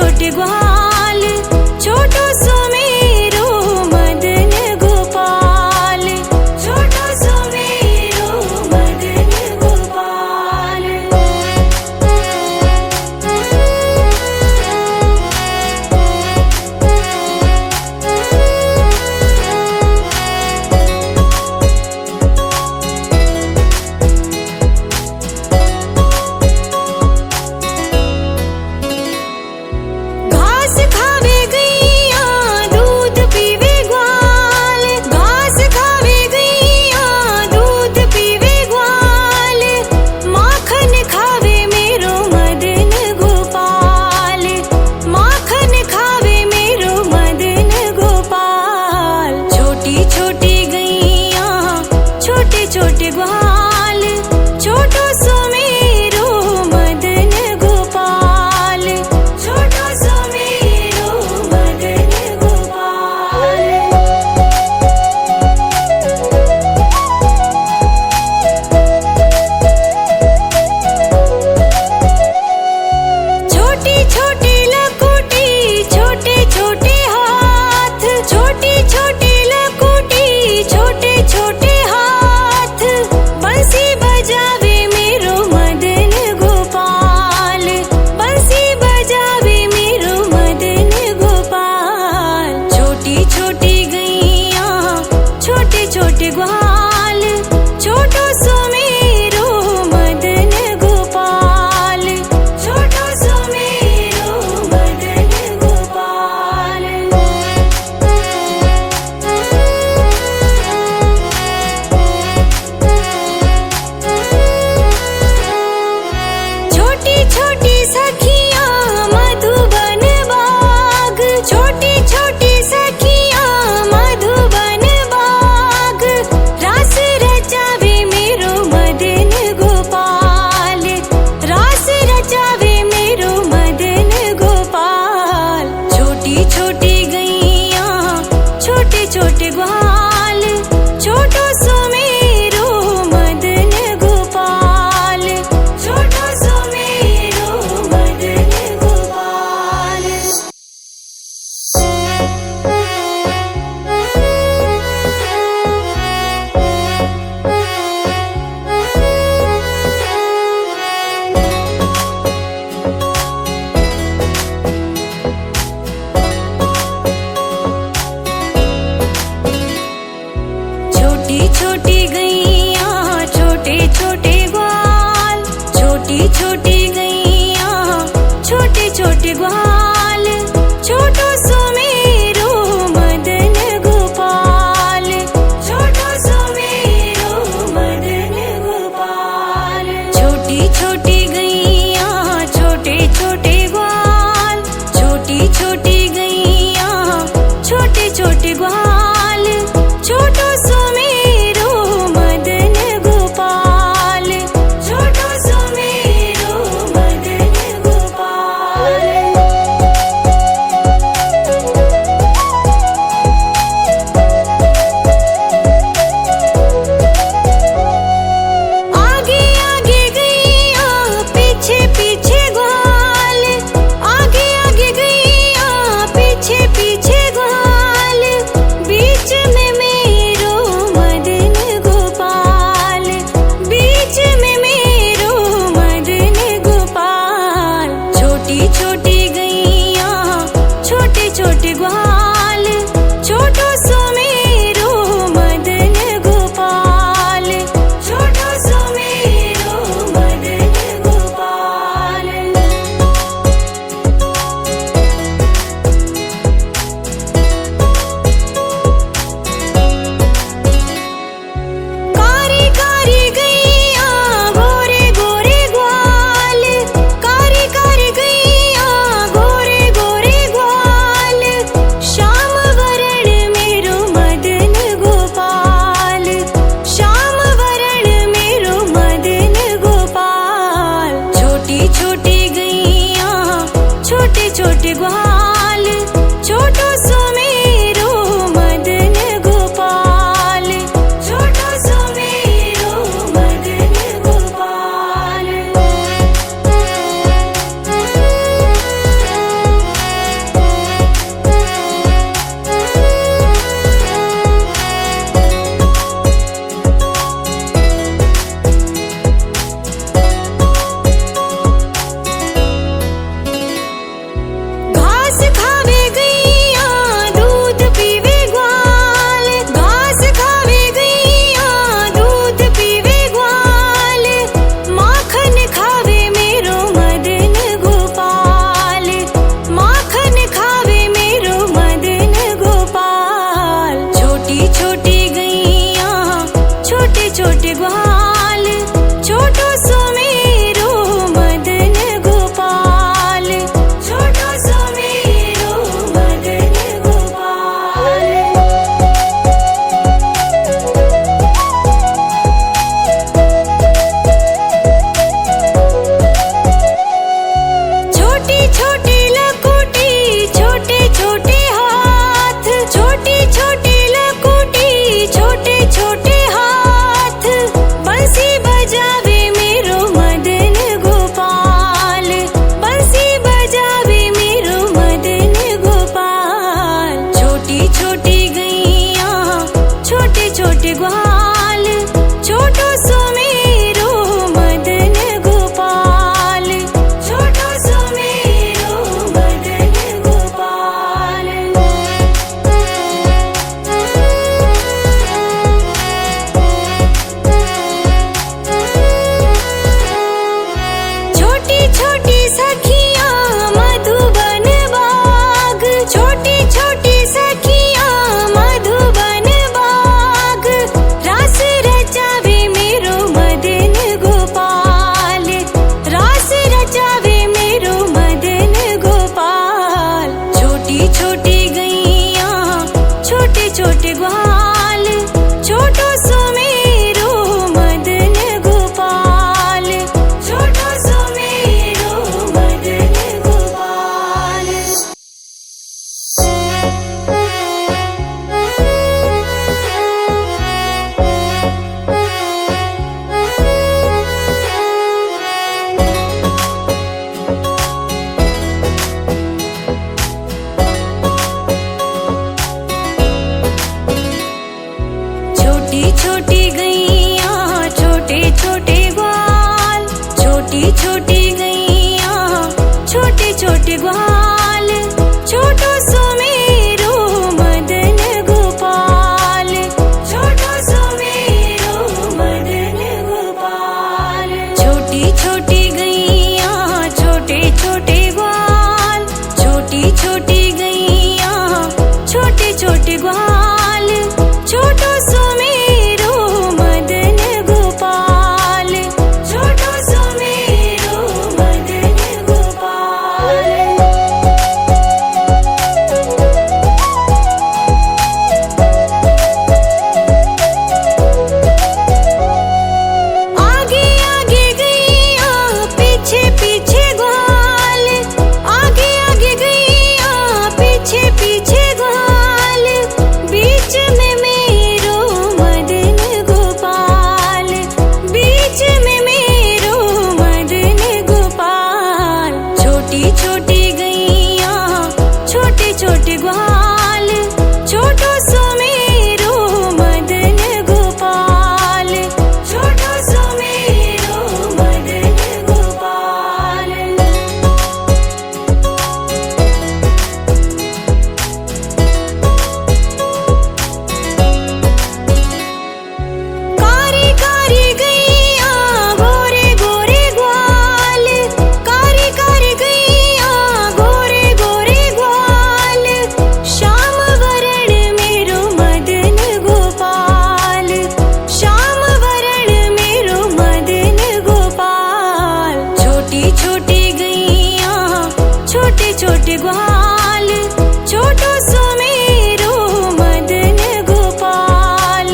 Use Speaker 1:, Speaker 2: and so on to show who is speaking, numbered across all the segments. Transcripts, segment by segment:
Speaker 1: छोटे ग्वाल, छोटो सुमेरो मदन गोपाल, छोटो सुमेरो मदन गोपाल। घास खावे गैया छोटी गैया छोटे छोटे ग्वाल, छोटी छोटी गैया छोटे छोटे ग्वाल, छोटो सुमेरो मदन गोपाल, छोटो सुमेरो मदन गोपाल। छोटी छोटी गैया छोटे छोटे ग्वाल, छोटी छोटी गैया छोटे छोटे ग्वाल, छोटो सुमेरो मदन गोपाल, छोटो सुमेरो मदन गोपाल। आगे आगे गैया पीछे पीछे ग्वाल, आगे आगे गैया पीछे पीछे ग्वाल, बीच में मेरो मदन गोपाल, बीच में मेरो मदन गोपाल। छोटी छोटी गैया छोटे छोटे ग्वाल, छोटो सुमेरो मदन गोपाल, छोटो सुमेरो मदन गोपाल। कारी कारी गैया गोरे गोरे ग्वाल, कारी कारी गैया गोरे गोरे ग्वाल, श्याम वरण मेरो मदन गोपाल, श्याम वरण मेरो मदन गोपाल। छोटी छोटी गैया छोटे छोटे ग्वाल, छोटो सुमेरो मदन गोपाल,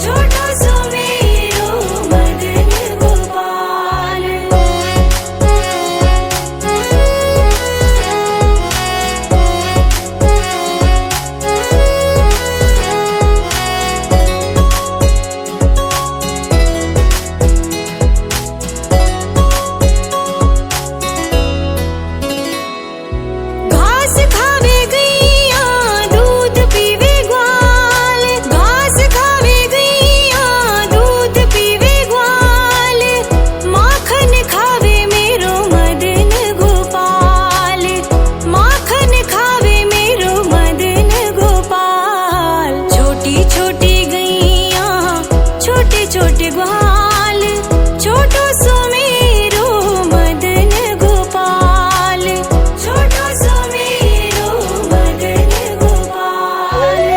Speaker 1: छोटो सुमेरो मदन गोपाल। घास खावे गैया दूध पीवे ग्वाल, घास खावे गैया दूध पीवे ग्वाल, माखन खावे मेरो मदन गोपाल, माखन खावे मेरो मदन गोपाल। छोटी छोटी गैया छोटे छोटे ग्वाल, छोटो सुमेरो मदन गोपाल, छोटो सुमेरो मदन गोपाल।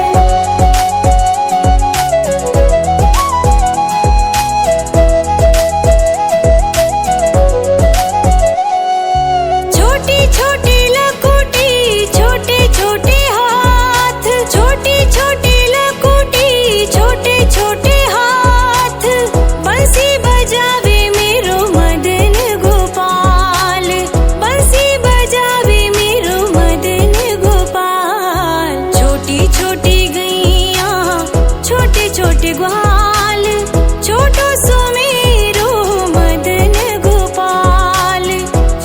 Speaker 1: छोटी छोटी लकुटी छोटे छोटे हाथ, छोटी छोटी लकुटी छोटे छोटे हाथ, बंसी बजावे मेरो मदन गोपाल, बंसी बजावे मेरो मदन गोपाल। छोटी छोटी गैया छोटे छोटे ग्वाल, छोटो सुमेरो मदन गोपाल,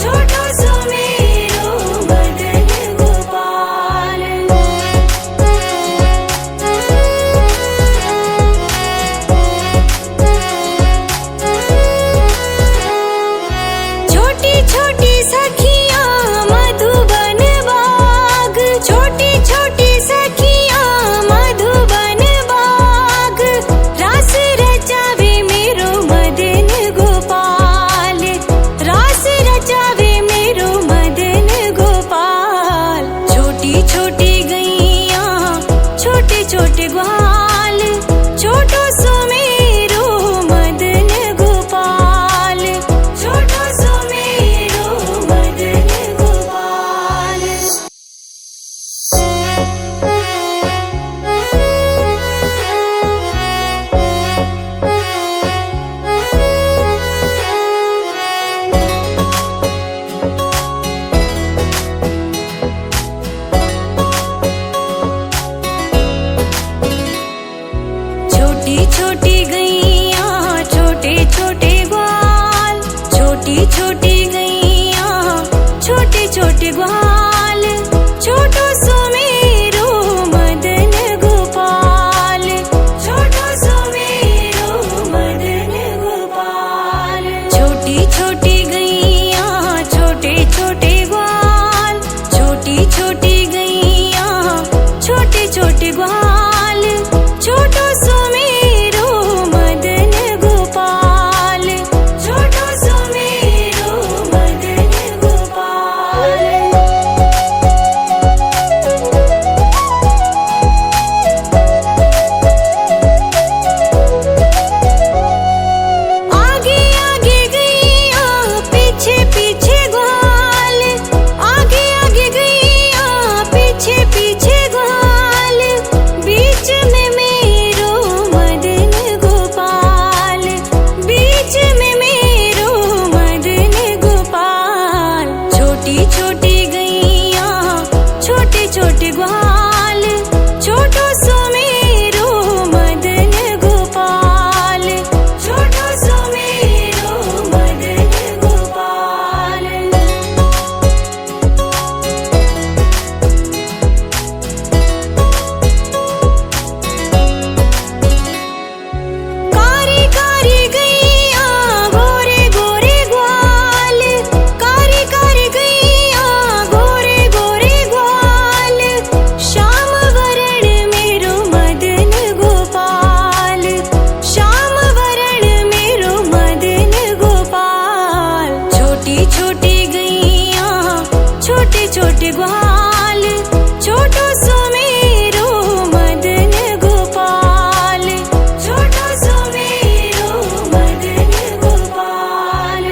Speaker 1: छोटो सुमेरो मदन गोपाल। छोटी छोटी सखियां मधुबन बाग, छोटी छोटी सखियां मधुबन बाग, रास रचावे मेरो मदन गोपाल, रास रचावे मेरो मदन गोपाल। छोटी छोटी गैया छोटे छोटे ग्वाल, छोटो सुमेरो मदन गोपाल, छोटो सुमेरो मदन गोपाल। छोटे ग्वाल, छोटो सुमेरो मदन गोपाल, छोटो सुमेरो मदन गोपाल। कारी कारी गैया गोरे गोरे ग्वाल, कारी कारी गैया गोरे गोरे ग्वाल, श्याम वरण मेरो मदन गोपाल, श्याम वरण मेरो मदन गोपाल। छोटी छोटी गैया छोटे छोटे ग्वाल, छोटो सुमेरो मदन गोपाल, छोटो सुमेरो मदन गोपाल।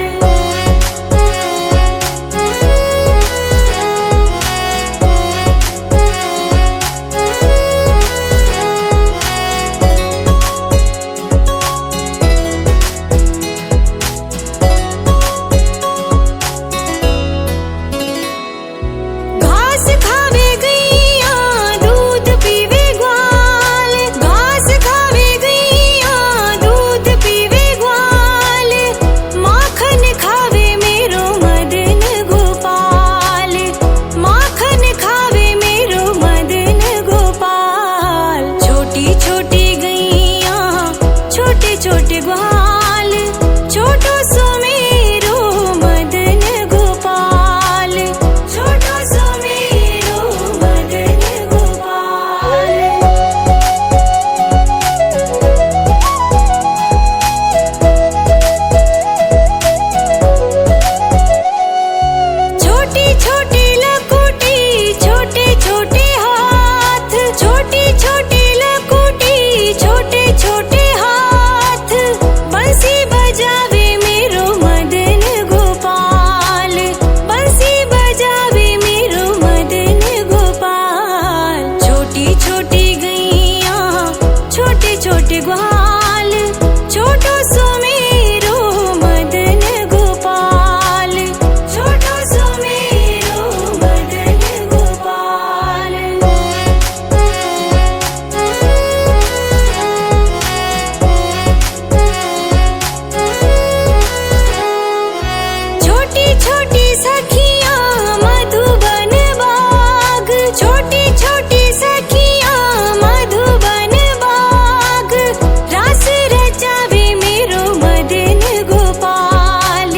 Speaker 1: घास खावे गैया दूध पीवे ग्वाल, घास खावे गैया दूध पीवे ग्वाल, माखन खावे मेरो मदन गोपाल, माखन खावे मेरो मदन गोपाल। छोटी छोटी गैया छोटे छोटे ग्वाल, छोटो सुमेरो मदन गोपाल, छोटो सुमेरो मदन गोपाल। छोटी छोटी लकुटी छोटे छोटे हाथ, छोटी छोटी लकुटी छोटे छोटे हाथ, बंसी बजावे मेरो मदन गोपाल, बंसी बजावे मेरो मदन गोपाल। छोटी छोटी गैया छोटे छोटे ग्वाल, छोटो सुमेरो मदन गोपाल, छोटो सुमेरो मदन गोपाल। छोटी छोटी सखियां मधुबन बाग, छोटी छोटी सखियां मधुबन बाग, रास रचावे मेरो मदन गोपाल,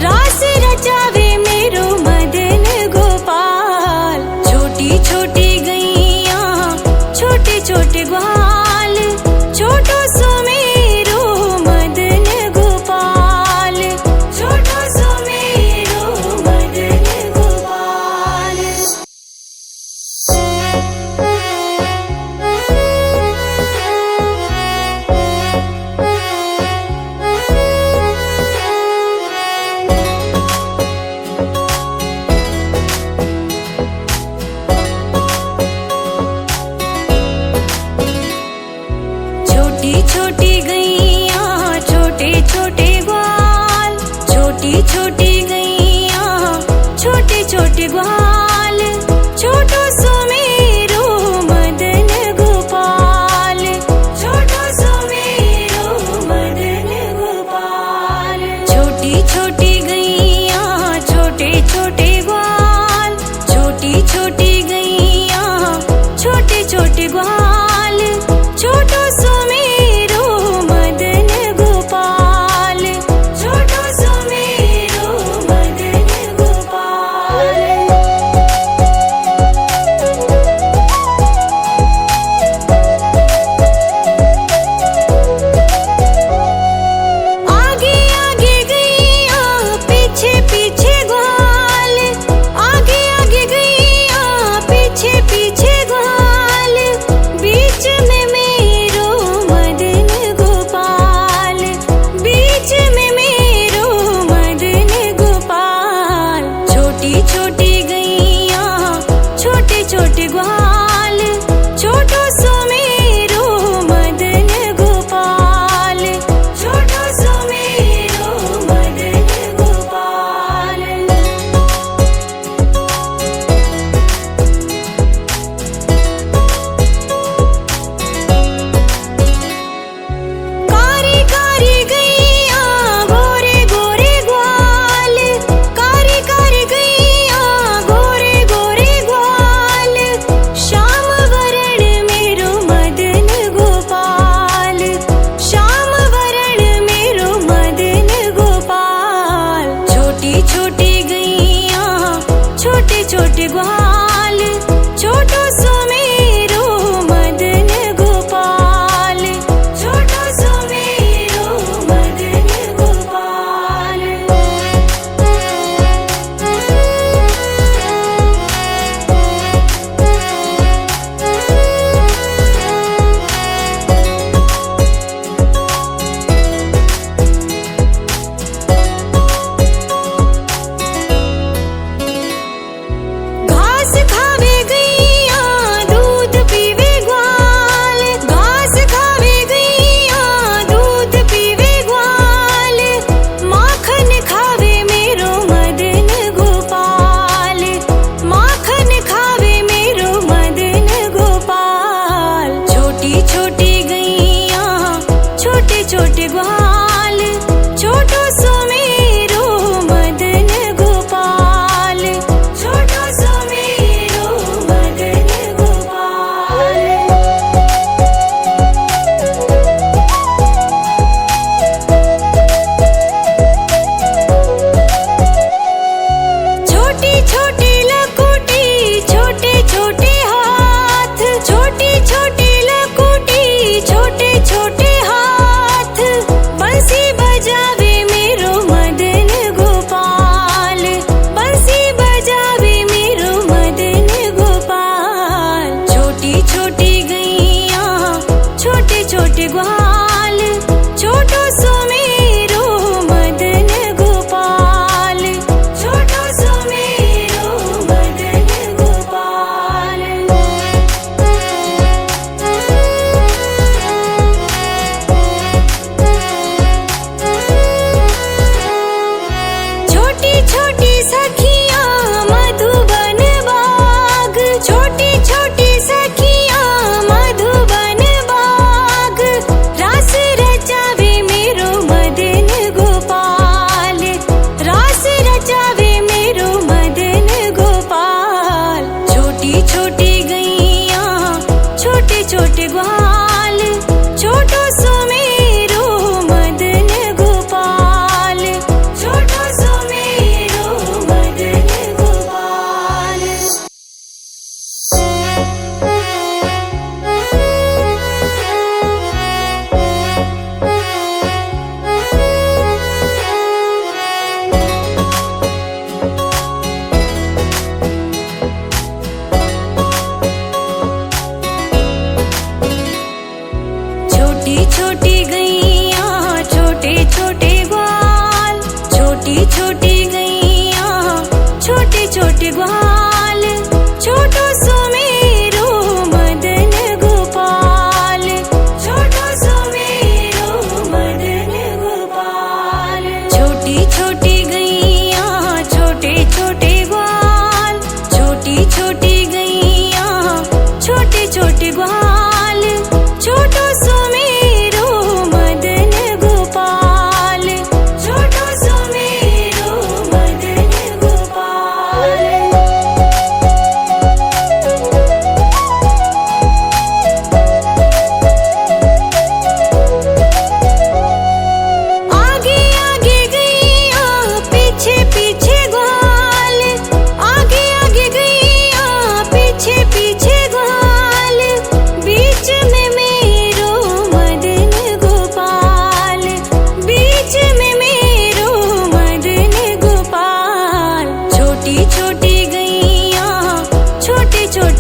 Speaker 1: रास रचावे मेरो मदन गोपाल। छोटी छोटी गैया छोटे छोटे ग्वाल, छोटो सुमेरो मदन गोपाल, छोटो सुमेरो मदन गोपाल। छोटी छोटी गैया छोटे छोटे ग्वाल, छोटी छोटी गैया छोटे छोटे ग्वाल, छोटो सुमेरो मदन गोपाल, छोटो सुमेरो मदन गोपाल। छोटी छोटी गैया छोटे छोटे ग्वाल, छोटी छोटी गैया छोटे छोटे ग्वाल, छोटो सुमेरो मदन गोपाल, छोटो सुमेरो मदन गोपाल। आगे आगे गैया पीछे पीछे ग्वाल, आगे आगे गैया पीछे पीछे ग्वाल, बीच में मेरो मदन गोपाल, बीच में मेरो मदन गोपाल। छोटी छोटी गैया छोटे छोटे ग्वाल, छोटो सुमेरो मदन गोपाल, छोटो सुमेरो मदन गोपाल।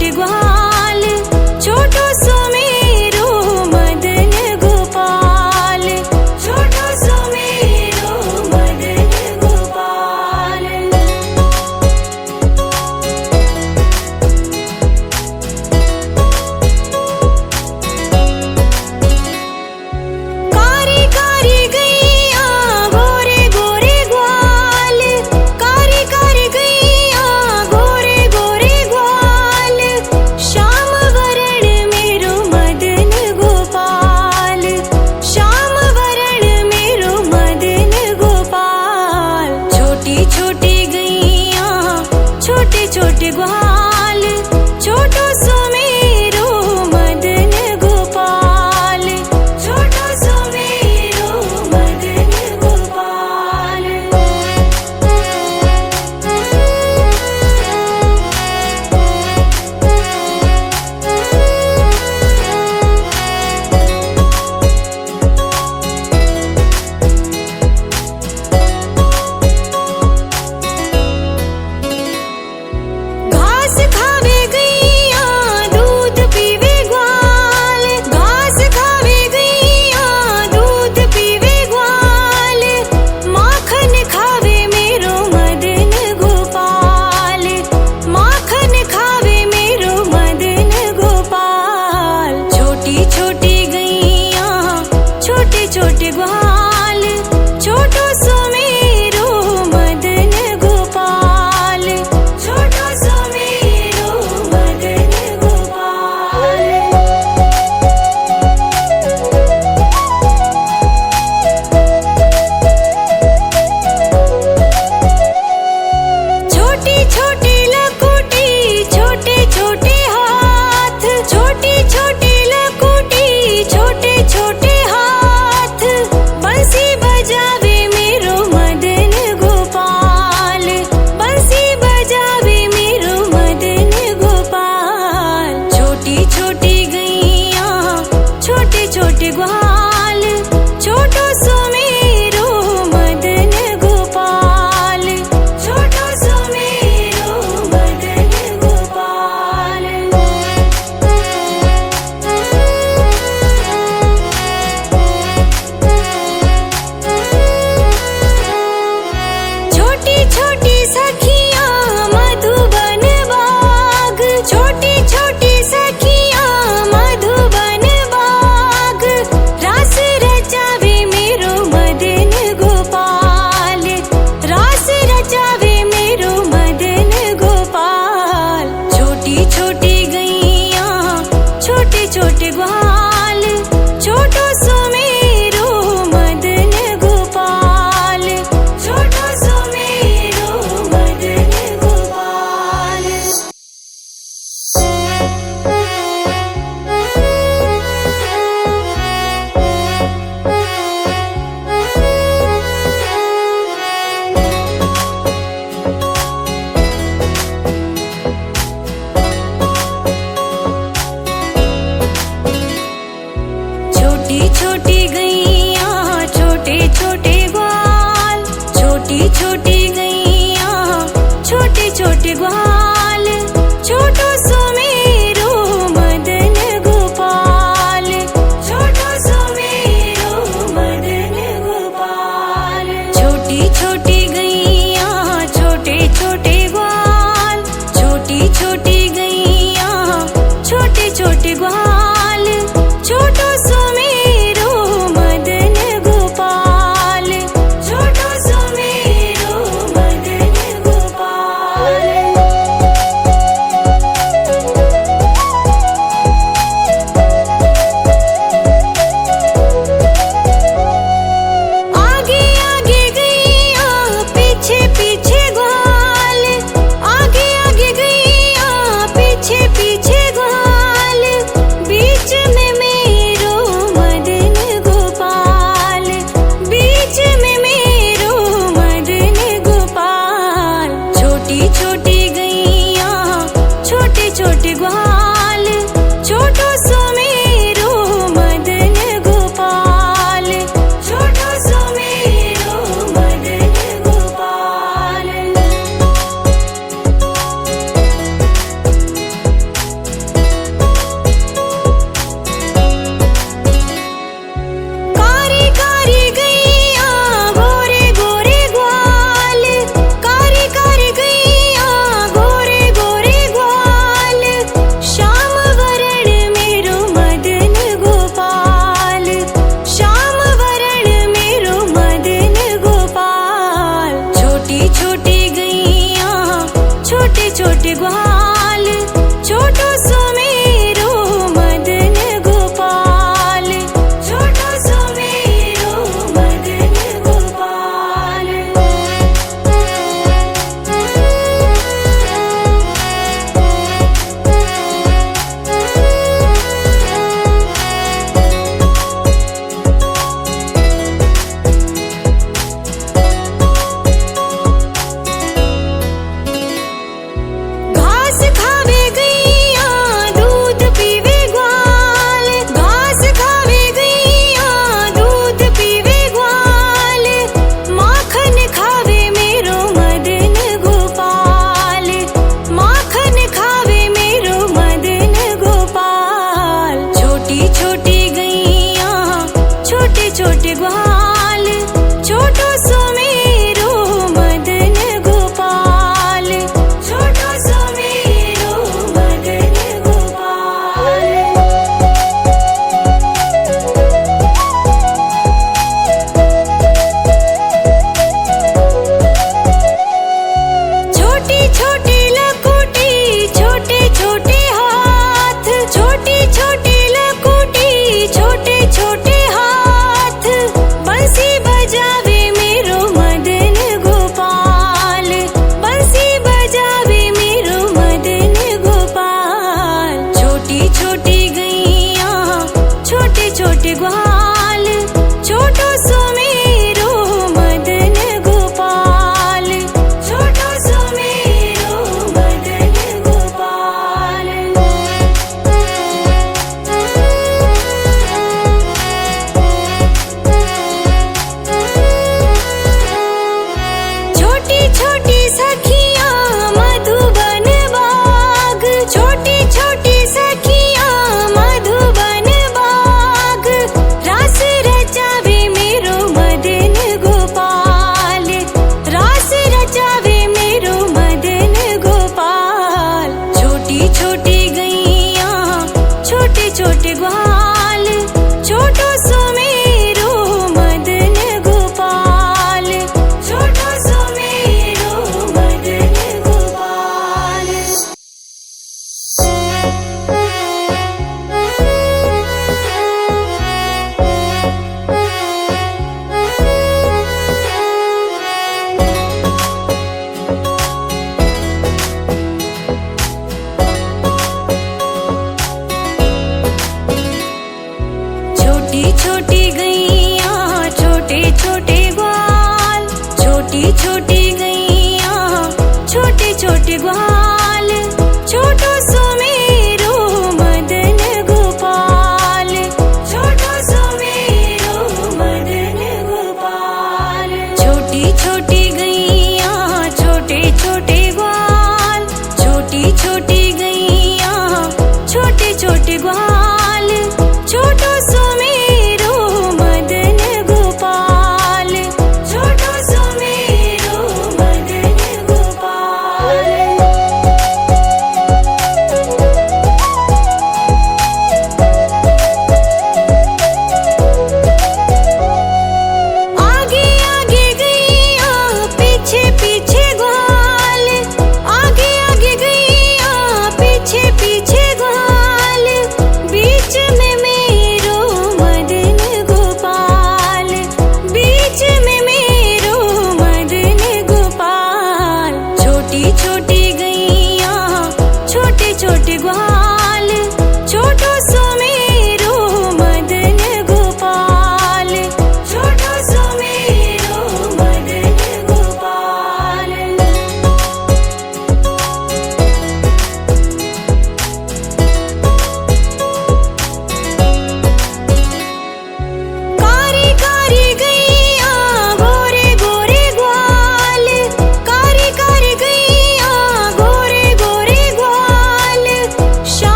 Speaker 1: छोट ग्वाल, छोटो सुमेरो मदन गोपाल, छोटो सुमेरो मदन गोपाल। कारी कारी गैया गोरे गोरे ग्वाल, कारी कारी गैया गोरे गोरे ग्वाल,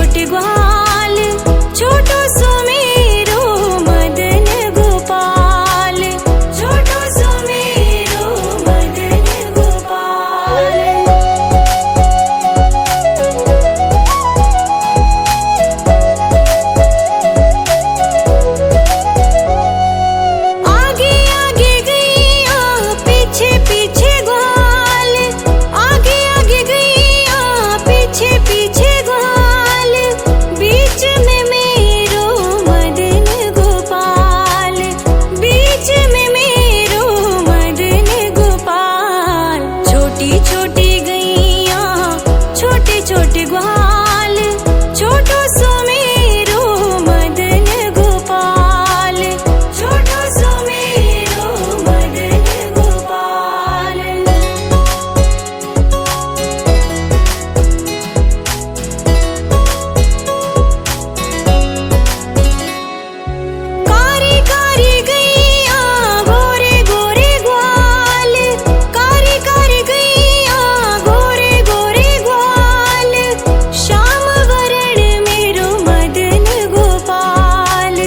Speaker 1: छोटे ग्वाल, छोटो सुमेरो मदन गोपाल, छोटो सुमेरो मदन गोपाल। आगे आगे गैया पीछे पीछे ग्वाल, आगे आगे गैया पीछे पीछे ग्वाल, बीच में मेरो मदन गोपाल, बीच में मेरो मदन गोपाल। छोटी छोटी गैया छोटे छोटे ग्वाल, छोटो सुमेरो मदन गोपाल, छोटो सुमेरो मदन गोपाल। कारी कारी गैया गोरे गोरे ग्वाल, कारी कारी गैया गोरे गोरे ग्वाल, श्याम वरण मेरो मदन गोपाल,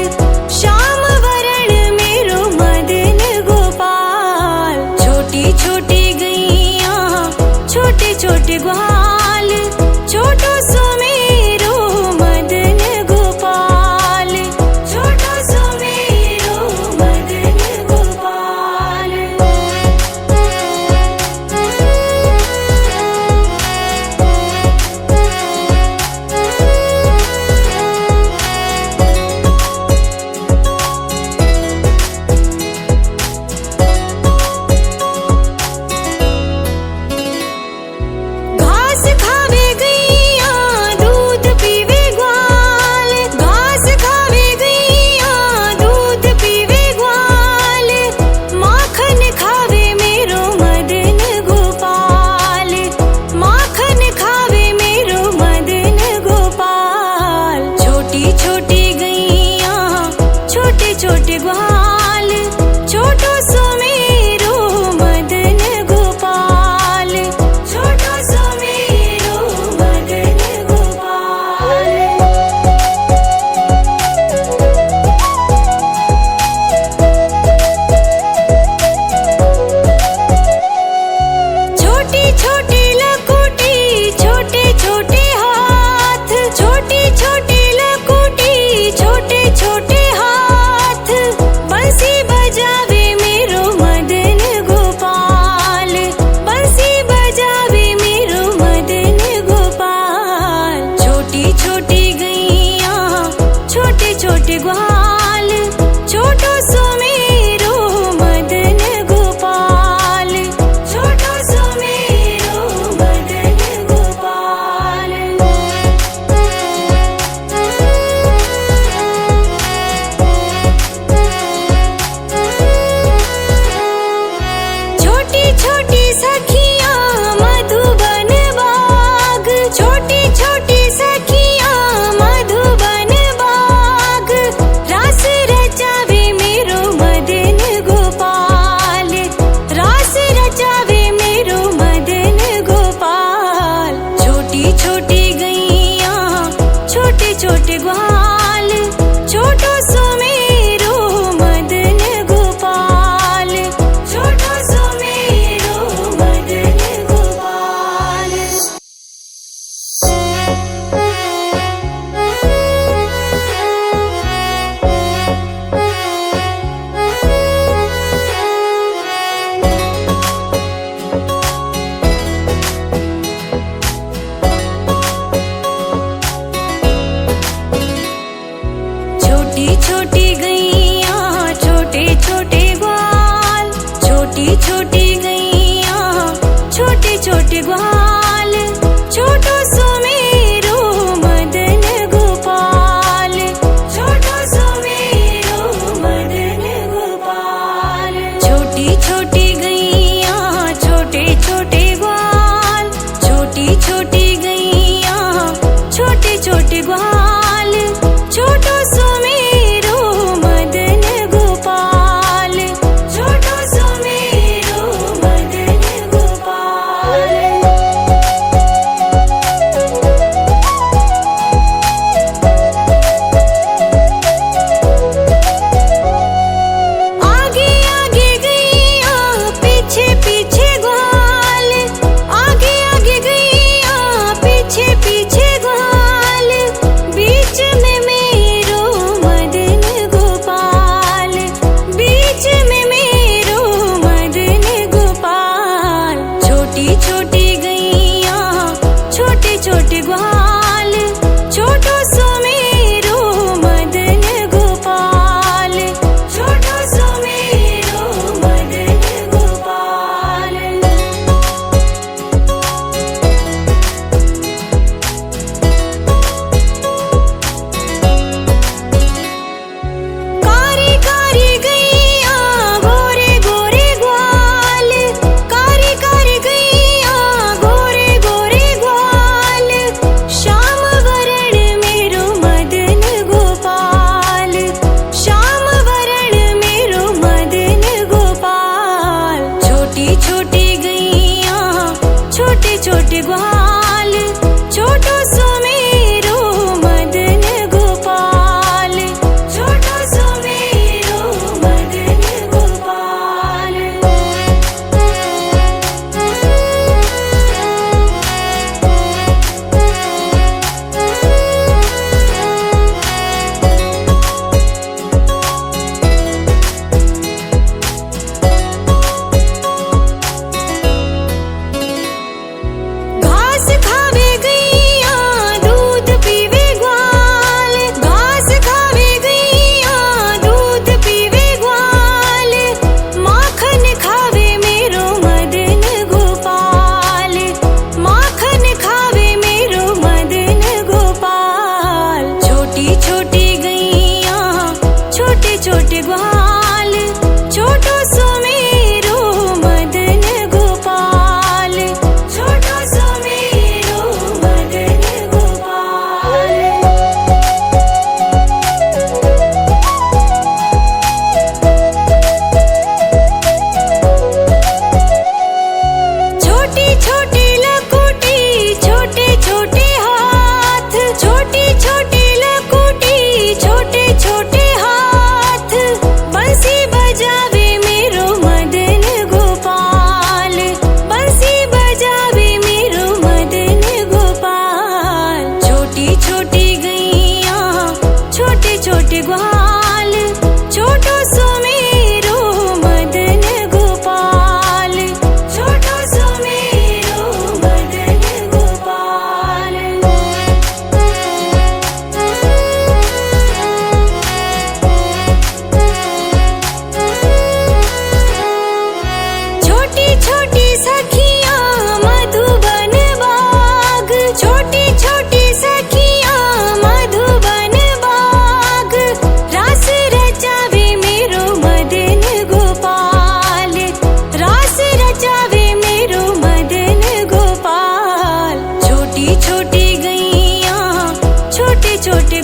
Speaker 1: श्याम वरण मेरो मदन गोपाल। छोटी छोटी गैया छोटे छोटे ग्वाल, छोटो सुमेरो मदन गोपाल, छोटो सुमेरो मदन गोपाल। घास खावे गैया दूध पीवे ग्वाल, घास खावे गैया दूध पीवे ग्वाल, माखन खावे मेरो मदन गोपाल, माखन खावे मेरो मदन गोपाल। छोटी छोटी गैया छोटे छोटे ग्वाल, छोटो सुमेरो मदन गोपाल, छोटो सुमेरो मदन गोपाल। छोटी छोटी लकुटी छोटे छोटे हाथ, छोटी छोटी लकुटी छोटे छोटे हाथ, बंसी बजावे मेरो मदन गोपाल, बंसी बजावे मेरो मदन गोपाल। छोटी छोटी गैया छोटे छोटे ग्वाल, छोटो सुमेरो मदन गोपाल, छोटो सुमेरो मदन गोपाल। छोटी छोटी सखियां मधुबन बाग, छोटी छोटी सखियां मधुबन बाग, रास रचावे मेरो मदन गोपाल, रास रचावे मेरो मदन गोपाल। छोटी छोटी गैया छोटे छोटे ग्वाल, छोटो सुमेरो मदन गोपाल, छोटो सुमेरो मदन गोपाल। छोटी छोटी गैया छोटे छोटे ग्वाल, छोटी छोटी गैया छोटे छोटे ग्वाल, छोटो सुमेरो मदन गोपाल, छोटो सुमेरो मदन गोपाल। छोटी छोटी गैया छोटे छोटे ग्वाल, छोटी छोटी गैया छोटे छोटे ग्वाल, छोटो सुमेरो मदन गोपाल, छोटो सुमेरो मदन गोपाल।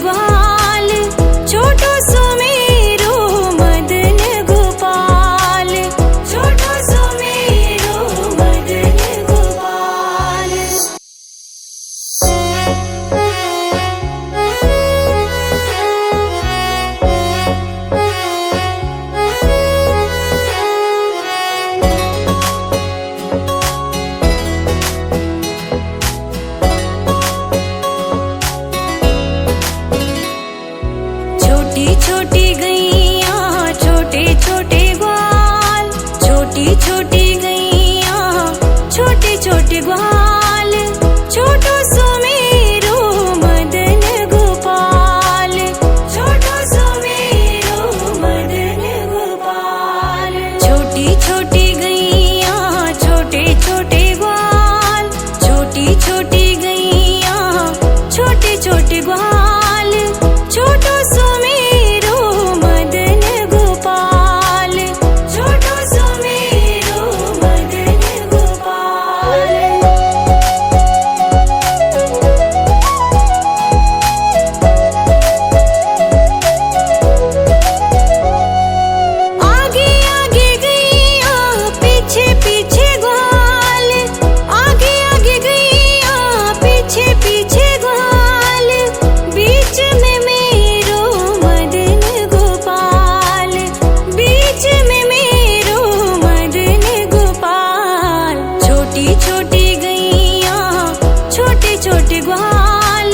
Speaker 1: ग्वाल, छोटो सो मेरो मदन गोपाल, छोटो सो मेरो मदन गोपाल। छोटी छोटी गैया छोटे छोटे ग्वाल, छोटी छोटी गैया छोटे छोटे ग्वाल, छोटो सो मेरो मदन गोपाल, छोटो सो मेरो मदन गोपाल। छोटी छोटी गैया छोटे छोटे ग्वाल, छोटी छोटी गैया छोटे छोटे ग्वाल, छोटो सो मेरो मदन गोपाल, छोटो सो मेरो मदन गोपाल। आगे आगे गैया पीछे पीछे ग्वाल, आगे आगे गैया पीछे पीछे ग्वाल, बीच में मेरो मदन गोपाल, बीच में मेरो मदन गोपाल। छोटी छोटी गैया छोटे छोटे ग्वाल,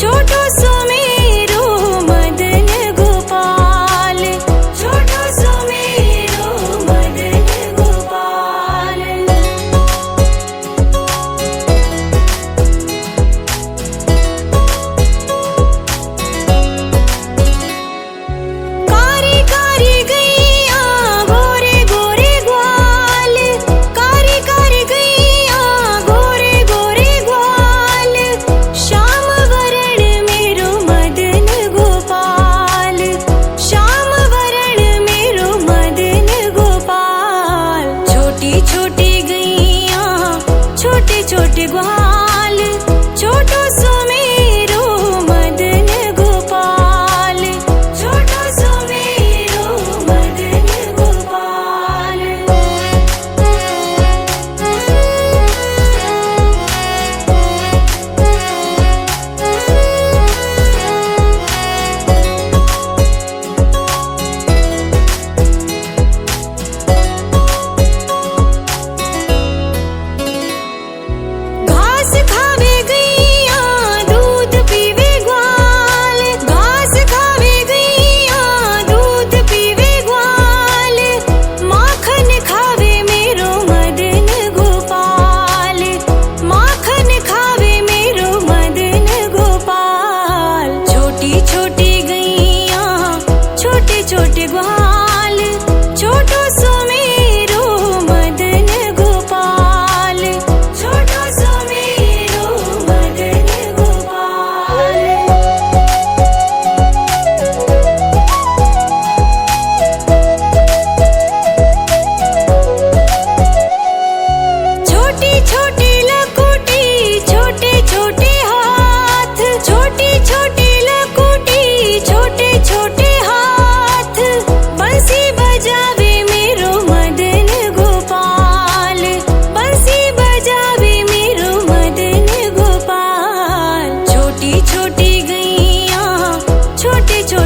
Speaker 1: छोटो सो मेरो मदन गोपाल, छोटो सो मेरो मदन गोपाल। कारी कारी गैया गोरे गोरे ग्वाल, कारी कारी गैया गोरे गोरे ग्वाल, श्याम वरण मेरो मदन गोपाल, श्याम वरण मेरो मदन गोपाल। छोटी छोटी गैया छोटे छोटे ग्वाल, छोटो सो मेरो मदन गोपाल, छोटो सो मेरो मदन गोपाल। घास खावे गैया दूध पीवे ग्वाल, घास खावे गैया दूध पीवे ग्वाल, माखन खावे मेरो मदन गोपाल, माखन खावे मेरो मदन गोपाल। छोटी छोटी गैया छोटे छोटे ग्वाल, छोटो सो मेरो मदन गोपाल, छोटो सो मेरो मदन गोपाल। छोटी छोटी लकुटी छोटे छोटे हाथ, छोटी छोटी लकुटी छोटे छोटे हाथ, बंसी बजावे मेरो मदन गोपाल, बंसी बजावे मेरो मदन गोपाल। छोटी छोटी गैया छोटे छोटे